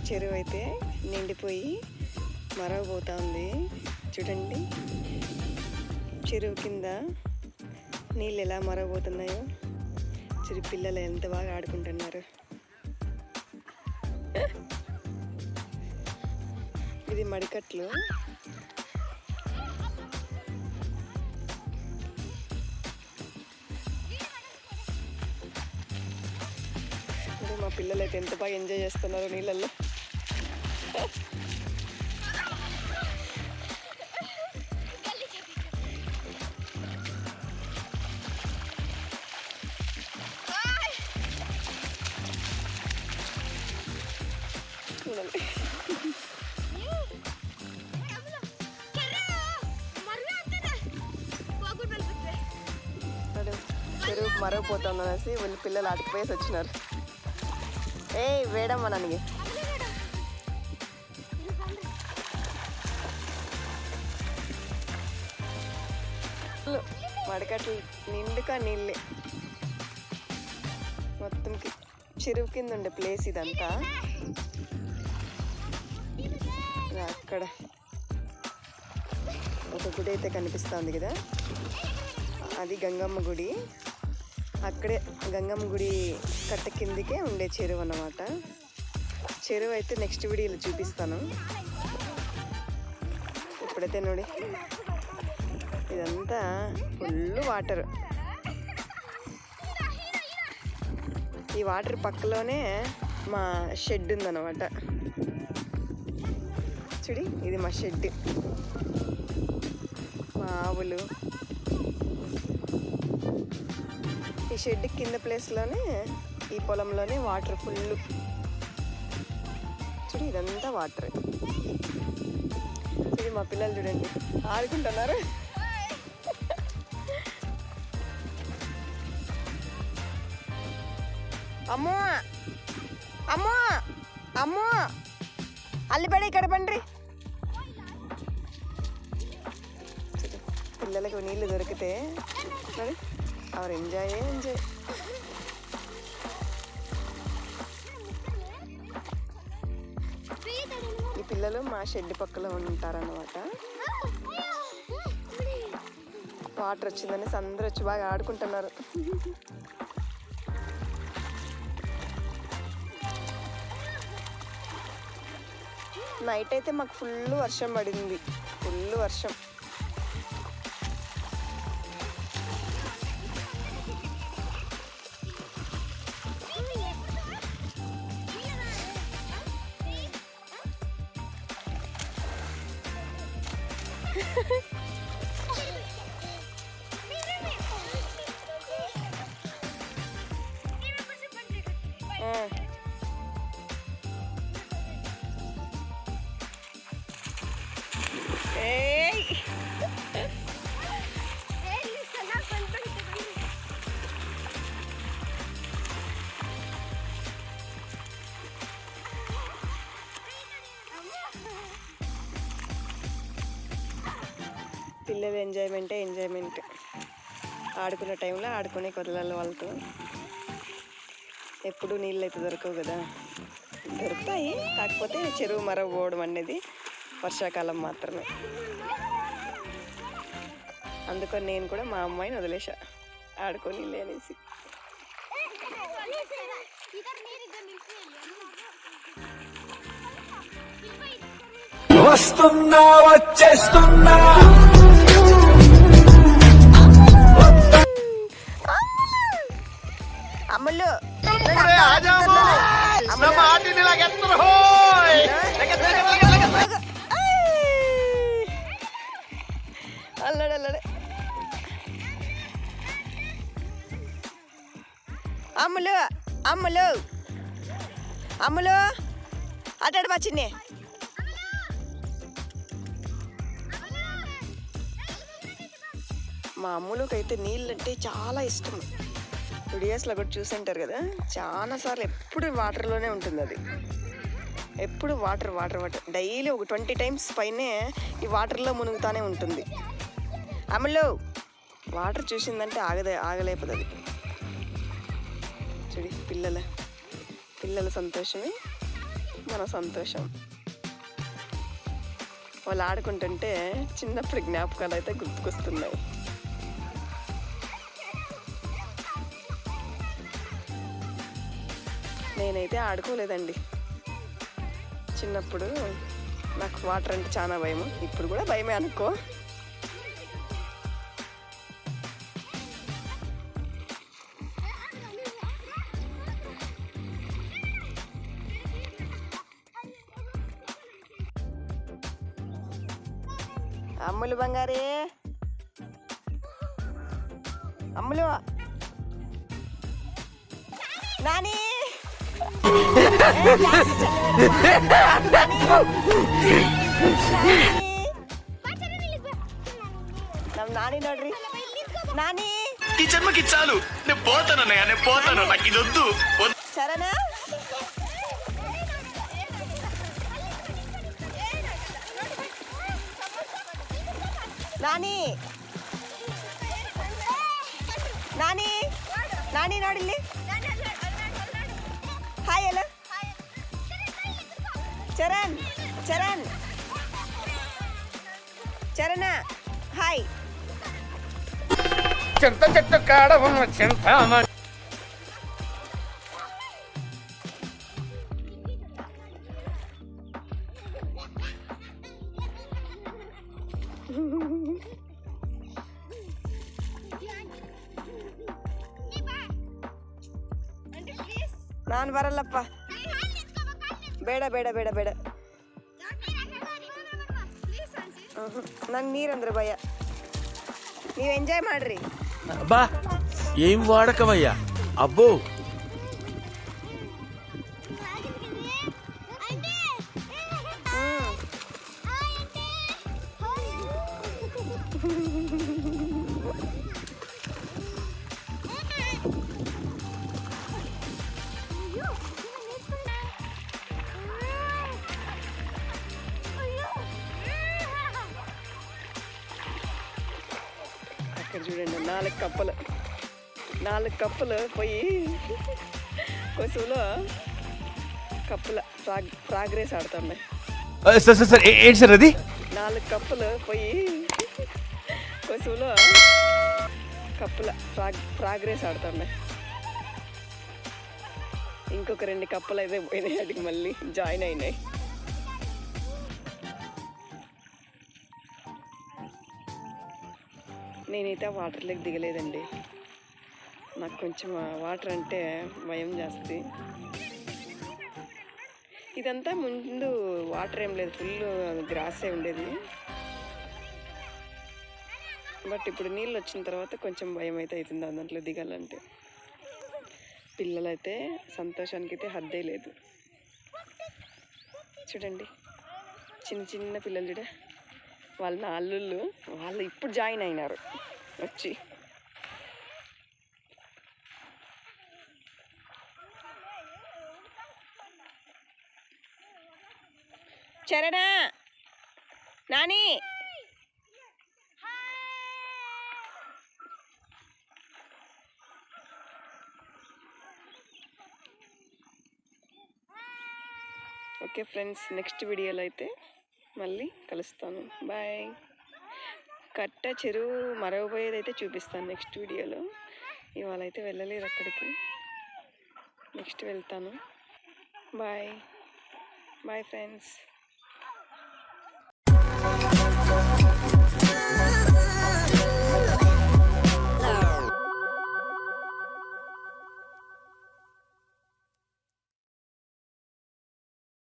చెరువు అయితే నిండిపోయి మరవబోతా ఉంది. చూడండి చెరువు కింద నీళ్ళు ఎలా మరవబోతున్నాయో. చిరు పిల్లలు ఎంత బాగా ఆడుకుంటున్నారు. ఇది మడికట్లు. మా పిల్లలు అయితే ఎంత బాగా ఎంజాయ్ చేస్తున్నారు నీళ్ళల్లో. చూడండి చెరువు మరవపోతుంది అనేసి వీళ్ళు పిల్లలు ఆటికిపోయేసి వచ్చినారు. వేడమ్మా ನನಗೆ మడకట్లు నిండుగా నీళ్ళే. మొత్తం చెరువు కింద ఉండే ప్లేస్ ఇదంతా. అక్కడ ఒక గుడి అయితే కనిపిస్తుంది కదా, అది గంగమ్మ గుడి. అక్కడే గంగమ్మ గుడి కట్ట కిందికే ఉండే చెరువు అన్నమాట. చెరువు అయితే నెక్స్ట్ వీడియోలో చూపిస్తాను. ఇప్పుడైతే ನೋಡಿ ఇదంతా ఫుల్ వాటర్. ఈ వాటర్ పక్కలోనే మా షెడ్ ఉందన్నమాట. చూడి ఇది మా షెడ్. మా ఆవులు ఈ షెడ్ కింద ప్లేస్లోనే, ఈ పొలంలోనే వాటర్ ఫుల్. చూడు ఇదంతా వాటర్. ఇది మా పిల్లలు చూడండి ఆడుకుంటున్నారు. అమ్మో అమ్మో అమ్మో అల్లిపడి ఇక్కడ పండ్రి. పిల్లలకు నీళ్ళు దొరికితే మరి అవరు ఎంజాయ్. ఈ పిల్లలు మా షెడ్ పక్కలో ఉంటారన్నమాట. వాటర్ వచ్చిందని అందరూ వచ్చి బాగా ఆడుకుంటున్నారు. నైట్ అయితే మాకు ఫుల్ వర్షం పడింది. ఫుల్ వర్షం. పిల్లల ఎంజాయ్మెంట్. ఆడుకునే టైంలో ఆడుకునే కొరలాలి వాళ్ళతో. ఎప్పుడు నీళ్ళు అయితే దొరకవు కదా, దొరుకుతాయి. కాకపోతే చెరువు మరవపోవడం అనేది వర్షాకాలం మాత్రమే. అందుకని నేను కూడా మా అమ్మాయిని వదిలేసా ఆడుకొని అనేసి. వస్తున్నా వచ్చేస్తున్నా అమ్ములు అల్లడల్లడే. అమ్ములు అమ్ములు అమ్ములు అటాడు మా చిన్ని. మా అమ్ములకైతే నీళ్ళు అంటే చాలా ఇష్టం. వీడియోస్లో కూడా చూసుంటారు కదా, చాలాసార్లు ఎప్పుడు వాటర్లోనే ఉంటుంది. అది ఎప్పుడు వాటర్ డైలీ ఒక 20 times పైనే ఈ వాటర్లో మునుగుతానే ఉంటుంది. అమ్మలో వాటర్ చూసిందంటే ఆగలేకపోతుంది. చూడి పిల్లల సంతోషమే మన సంతోషం. వాళ్ళు ఆడుకుంటుంటే చిన్నప్పటి జ్ఞాపకాలు అయితే గుర్తుకొస్తున్నాయి. నేనైతే ఆడుకోలేదండి చిన్నప్పుడు. నాకు వాటర్ అంటే చాలా భయం. ఇప్పుడు కూడా భయమే అనుకో. అమ్ములు బంగారే, అమ్ములు, నాని నమ్ నాని ನೋಡ್ರಿ నాని. ఈ జన్మకి చాలు, నేను పోతాను అన్నయ్య, నేను పోతాను, నాకు ఇది వద్దు. సరేనా? నాని నాని ನಾನಿ ನೋಡಿಲ್ಲಿ. ಹಾಯ್ ಎಲ್ಲ ಚರಣ್ ಚರಣ್ చరణ హాయ్. చింత చెట్టు కాడ ఉన్న చింతామణి. ನಾನು ಬರಲ್ಲಪ್ಪ, ಬೇಡ ಬೇಡ ಬೇಡ ಬೇಡ, ನಂಗೆ ನೀರಂದ್ರೆ ಭಯ. ನೀವು ಎಂಜಾಯ್ ಮಾಡ್ರಿ. బా ఏం వాడకమయ్యా, అబ్బో. అక్కడ చూడండి, 4 కప్పులు పోయి కొసువులో కప్పుల ప్రాగ్రెస్ ఆడుతున్నాయి. సార్ సార్ సార్ ఏంటి సార్ అది? 4 కప్పులు పోయి కొసువులో కప్పుల ప్రాగ్రెస్ ఆడుతున్నాయి. ఇంకొక 2 కప్పులు అయితే పోయినాయి, అడిగి మళ్ళీ జాయిన్ అయినాయి. నేనైతే వాటర్లోకి దిగలేదండి. నాకు కొంచెం వాటర్ అంటే భయం జాస్తి. ఇదంతా ముందు వాటర్ ఏం లేదు, ఫుల్ గ్రాసే ఉండేది. బట్ ఇప్పుడు నీళ్ళు వచ్చిన తర్వాత కొంచెం భయం అయితే అవుతుంది దాంట్లో దిగాలంటే. పిల్లలైతే సంతోషానికి అయితే హద్దే లేదు. చూడండి, చిన్న చిన్న పిల్లలు చూడ, వాళ్ళ అల్లుళ్ళు, వాళ్ళు ఇప్పుడు జాయిన్ అయినారు వచ్చి. చరణా, నాని, ఓకే ఫ్రెండ్స్, నెక్స్ట్ వీడియోలో అయితే మళ్ళీ కలుస్తాను. బాయ్. కట్ట చెరువు మరవబోయేది అయితే చూపిస్తాను నెక్స్ట్ వీడియోలో. ఇవాళ అయితే వెళ్ళలేదు అక్కడికి, నెక్స్ట్ వెళ్తాను. Bye bye friends.